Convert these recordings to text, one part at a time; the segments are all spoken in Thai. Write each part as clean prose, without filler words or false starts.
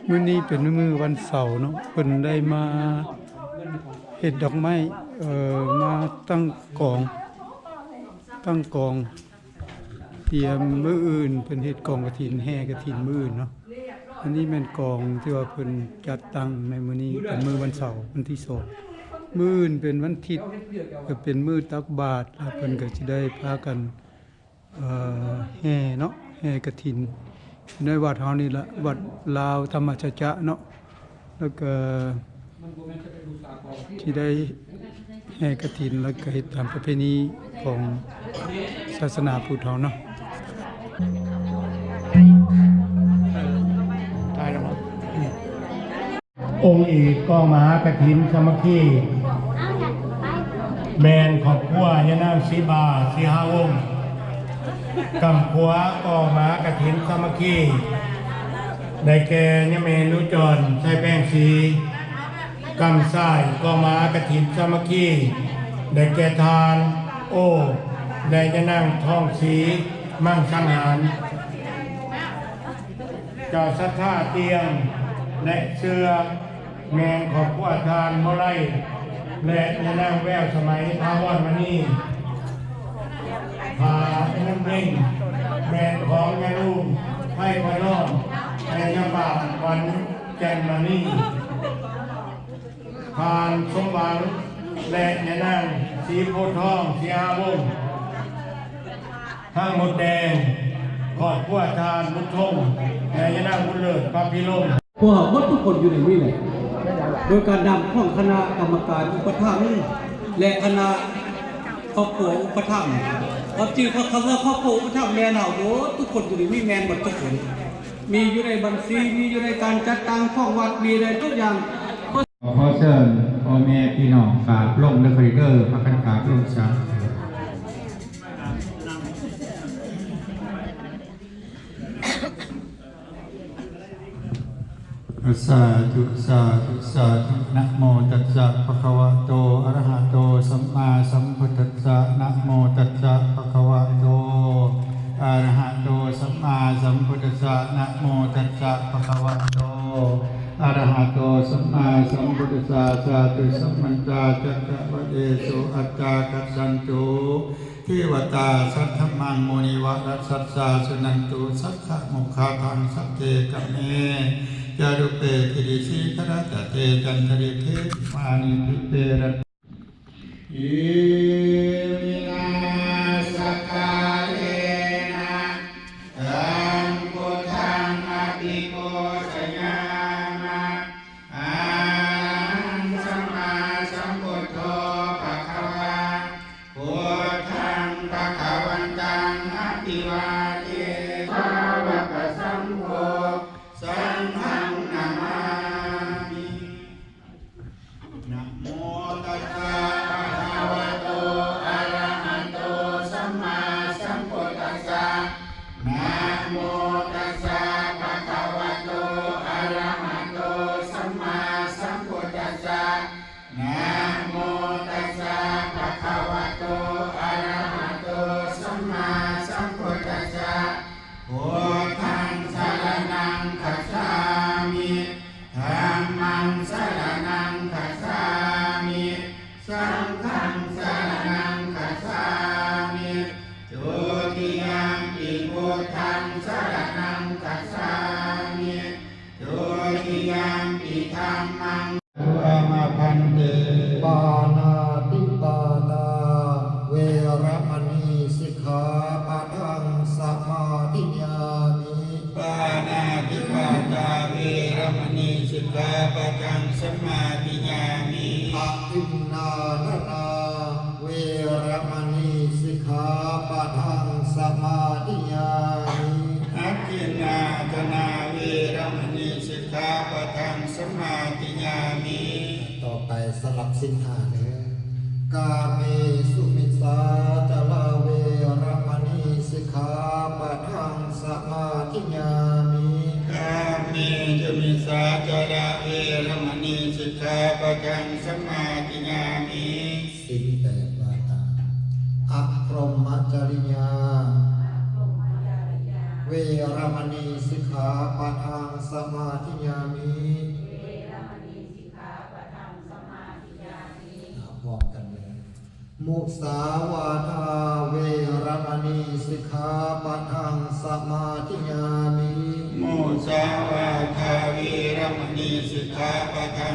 มื้อนี้เป็นมื้อวันเสาร์เนาะเพิ่นได้มาเฮ็ดดอกไม้มาตั้งกองเตรียมมื้ออื่นเพิ่นเฮ็ดกองกฐินแห่กฐินมื้ออื่นเนาะอันนี้แม่นกองที่ว่าเพิ่นจัดตั้งในมื้อนี้เป็นมื้อวันเสาร์วันที่2มื้ออื่นเป็นวันอาทิตย์ก็เป็นมื้อตักบาตรแล้วเพิ่นก็สิได้พากันแห่เนาะแห่กฐินในวัดเฮานี่ละวัดลาวธรรมสัจจะเนาะแล้วก็ที่ได้แห่กฐินแล้วก็เฮ็ดตามประเพณีของศาสนาพุทธเฮาเนาะตายแล้วมั้งองค์เอกก็มหากฐินสามัคคีแมนขอบครัวยะนางสีบาสีหาวงกำขัวก็มหากฐินสามัคคีได้แก่ยะเมนุจรใช้แป้งสีกำซ้ายก็มหากฐินสามัคคีได้แก่ทานโอได้ยะนางทองสีมั่งสังหารเจ้าสัทธาเตียงและเสื้อแมงขอบผู้ทานโมไรและยะนางแววสมัยพาวอนมานี่ผาน้ำเร่งแมงของยาลูกให้พนอมแมงยาบาวันแจ่มมานี่ผ่านสมหวังและยะนางสีโพธิ์ทองสีอาวงทางหมดแดงขอบผู้ทานมุทงและยะนางบุญเลิศปาพิลมพวกวัดทุกคนอยู่ในนี้เลยโดยการนำของคณะกรรมการอุปถัมภ์และคณะครอบครัวอุปถัมภ์เอาจริงคำว่าครอบครัวอุปถัมภ์แมนเอาโดทุกคนอยู่ในนี้แมนหมดทุกคนมีอยู่ในบัญชีมีอยู่ในการจัดตั้งของวัดมีในทุกอย่างขอเชิญพ่อแม่พี่น้องฝากลงเดคอเดอร์พักกันฝากลงช้าสาธุสาธุสาธุนะโมตัสสะภะคะวะโตอะระหะโตสัมมาสัมพุทธัสสะนะโมตัสสะภะคะวะโตอะระหะโตสัมมาสัมพุทธัสสะนะโมตัสสะภะคะวะโตอะระหะโตสัมมาสัมพุทธัสสะสาธุสัมมันตาจักขะวะเดโสอัจจาคัสสันตุเทวตาสัทธมังมุนิวะรัสสัสสะสุนันตุสัพพะโมคคาทังสัพเพกัมเมยาดุเปกิริสีคราตเตจันทริเทมานิพิเตระอิมินาสกาเลนะธัมพุทธังอภิโกสยามะอังสัมมาสัมพุทโธภะคะวะพุทธังภะคะวันตังอภิวาเทสาวกสังโฆสังฆังนามามินะโมตัสสะภะคะวะโตอะระหะโตสัมมาสัมพุทธัสสะนะโมตัสสะภะคะวะโตอะระหะโตสัมมาสัมพุทธัสสะนะโมตัสสะภะคะวะโตอะระหะโตสัมมาสัมพุทธัสสะพุทธังสรณังคัจฉามิธัมมังสรณังคัจฉามิสังฆังสรณังคัจฉามิทุติยมปิพุทธังสรณังคัจฉามิทุติยมปิธัมมังตุอามาพันเตปานาติปาตาเวรมณีสิกขาปะทังสมาธิยามิปานาติปาตาเวรมณีสิกขาปะทังสมาธิยามิอะทินนานาเวรมณีสิกขาปะทังสมาธิยามิอะทินนานาเวรมณีสิกขาปะทังสมาธิยามิต่อไปสลับสินหาเด้อกาเมสุมิสาจลาเวรมณีสิกขาปะทังสมาธิยามิกาเมสุมิสาจลาเวรมณีสิกขาปะทังสมาธิยามิสินแปดวาตาอะพรหมจริยาเว รมณีสิกขาปะทังสมาธิยามิพร้อมกันเลยมุสาวาทาเวรมณีสิกขาปะทังสมาธิยามิ มุสาวาทาเวรมณีสิกขาปะทัง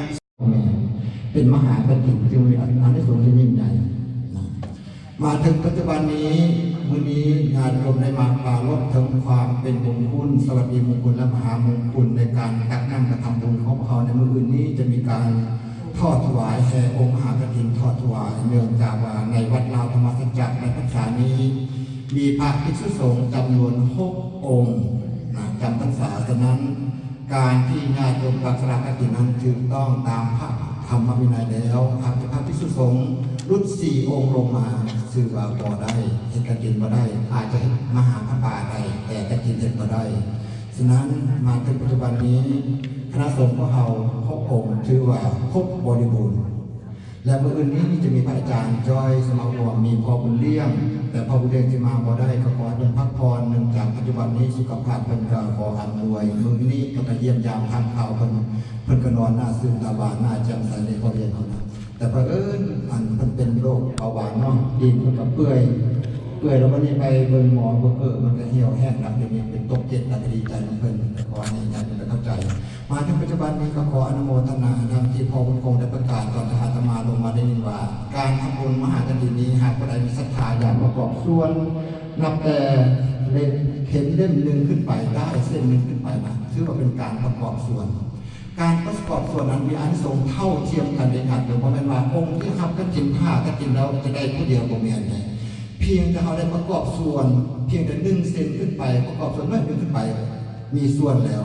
เป็นมหากฐินจึงมีอานิสงส์ที่ยิ่งใหญ่นะมาถึงปัจจุบันนี้มื้อนี้งานโยมได้มาปรารภถึงความเป็นมงคลสวัสดีมงคลและมหามงคลในการตักน้ำกระทำบุญของเขาในมื้ออื่นนี้จะมีการทอดถวายแห่องค์มหากฐินทอดถวายเนื่องจากว่าในวัดลาวธรรมสัจจะในพรรษานี้มีพระภิกษุสงฆ์จำนวน6 องค์จำพรรษาฉะนั้นการที่ญาติโยมปักสลากฐินนั้นจึงต้องตามพระธรรมวินัยแล้วพระภิกษุสงฆ์รุ่น4 องค์ลงมาสื่อว่าพอได้เห็นกฐินมาได้อาจจะมหาพระป่าได้แต่กฐินเห็นมาได้ฉะนั้นมาถึงปัจจุบันนี้คณะสงฆ์ของเรา6 องค์ถือว่าครบบริบูรณ์และเมื่ออื่นนี้จะมีพระอาจารย์จอยสมาวรมีพ่อบุญเลี้ยงแต่พ่อบุญเลี้ยงที่มาบ่ได้ก็ขอเป็นพักผ่อนเนื่องจากปัจจุบันนี้สุขภาพเป็นก็ขออำนวยมื้อนี้ก็ไปเยี่ยมยามทานข้าวเพิ่นก็นอนหน้าซึมตาบานหน้าแจ่มใสในพ่อเลี้ยงเขานะแต่เผอิญมันเป็นโรคเบาหวานเนาะดินมันก็เปื่อยแล้ววันนี้ไปเบิ่งหมอมันก็เหี่ยวแห้งหลังเดี๋ยวนี้เป็นตกเจ็ดดีใจมันเพิ่นขอให้ญาติโยมเข้าใจมาถึงปัจจุบันนี้ก็ขออนุโมทนาดังที่พ่อคุณคงได้ประกาศตอนอาตมาลงมาได้ยินว่าการทำบุญมหากฐินนี้หากผู้ใดมีศรัทธาอยากประกอบส่วนนับแต่เล่มเข็มเล่มหนึ่งขึ้นไปได้เส้นหนึ่งขึ้นไปนะถือว่าเป็นการประกอบส่วนการประกอบส่วนนั้นมีอานิสงส์เท่าเทียมกันในการเดียวเพราะมันว่าองค์ที่ทำกฐิน5กฐินแล้วจะได้ผู้เดียวบ่มีอันใดเพียงแต่เขาได้ประกอบส่วนเพียงแต่1 เซนขึ้นไปประกอบส่วนน้อยขึ้นไปมีส่วนแล้ว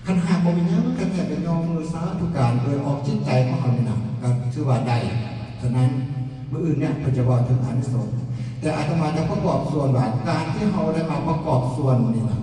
คันหากบ่มีหยังกันแต่เป็นยอมมือสาธุการโดยออกจิตใจของเขานี่นะก็ถือว่าได้ฉะนั้นมื้ออื่นเนี่ยเพิ่นจะบอกถึงอานิสงส์แต่อาตมาจะประกอบส่วนว่าการที่เขาได้มาประกอบส่วนนี่นะ